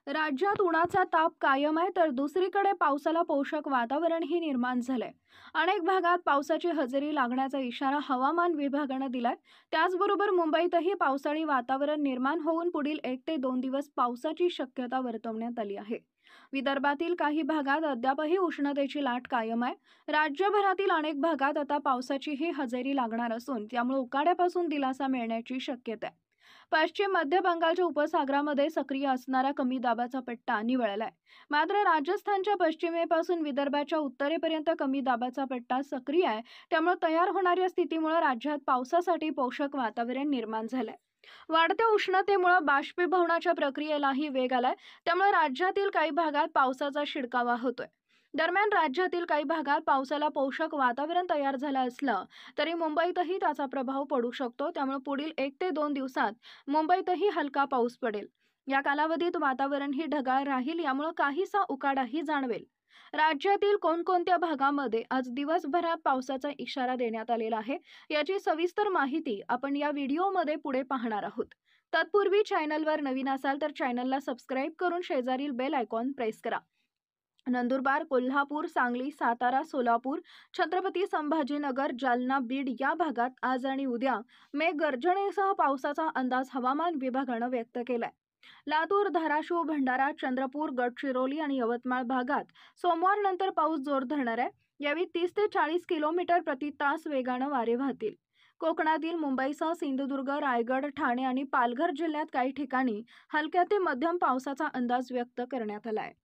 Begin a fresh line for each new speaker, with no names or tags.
राज्यात उन्हाचा ताप कायम आहे, तर दुसरीकडे पावसाला पोषक वातावरणही निर्माण झालंय. अनेक भागात पावसाची हजेरी लागण्याचा इशारा हवामान विभागानं दिलाय. त्याचबरोबर मुंबईतही पावसाळी वातावरण निर्माण होऊन पुढील 1 ते 2 दिवस पावसाची शक्यता वर्तवण्यात आली आहे. विदर्भातील काही भागात अद्यापही उष्णतेची लाट कायम आहे. राज्यभरातील अनेक भागात आता पावसाचीही हजेरी लागणार असून त्यामुळे उकाड्यापासून दिलासा मिळण्याची शक्यता आहे. पश्चिम मध्य बंगालच्या उपसागरामध्ये सक्रिय असणारा कमी दाबाचा पट्टा निवळलाय. मात्र राजस्थानच्या पश्चिमेपासून विदर्भाच्या उत्तरेपर्यंत कमी दाबाचा पट्टा सक्रिय आहे. त्यामुळे तयार होणाऱ्या स्थितीमुळे राज्यात पावसासाठी पोषक वातावरण निर्माण झालंय. वाढत्या उष्णतेमुळे बाष्पीभवनाच्या प्रक्रियेलाही वेग आलाय. त्यामुळे राज्यातील काही भागात पावसाचा शिडकावा होतोय. दरम्यान राज्यातील काही भागात पावसाला पोषक वातावरण तयार झालं असलं तरी मुंबईतही त्याचा प्रभाव पडू शकतो. त्यामुळे पुढील 1 ते 2 दिवसात मुंबईतही हलका पाऊस पडेल. या कालावधीत वातावरणही ढगाळ राहील, यामुळे काहीसा उकाडाही जाणवेल. राज्यातील कोणकोणत्या भागामध्ये आज दिवसभरात पावसाचा इशारा देण्यात आलेला आहे, याची सविस्तर माहिती आपण या व्हिडिओमध्ये पुढे पाहणार आहोत. तत्पूर्वी चॅनलवर नवीन असाल तर चॅनलला सबस्क्राईब करून शेजारील बेल आयकॉन प्रेस करा. नंदुरबार, कोल्हापूर, सांगली, सातारा, सोलापूर, छत्रपती संभाजीनगर, जालना, बीड या भागात आज आणि उद्या मेघगर्जनेसह पावसाचा अंदाज हवामान विभागानं व्यक्त केलाय. लातूर, धाराशिव, भंडारा, चंद्रपूर, गडचिरोली आणि यवतमाळ भागात सोमवारनंतर पाऊस जोर धरणार आहे. यावेळी 30 ते 40 किलोमीटर प्रति तास वेगानं वारे वाहतील. कोकणातील मुंबईसह सिंधुदुर्ग, रायगड, ठाणे आणि पालघर जिल्ह्यात काही ठिकाणी हलक्या ते मध्यम पावसाचा अंदाज व्यक्त करण्यात आलाय.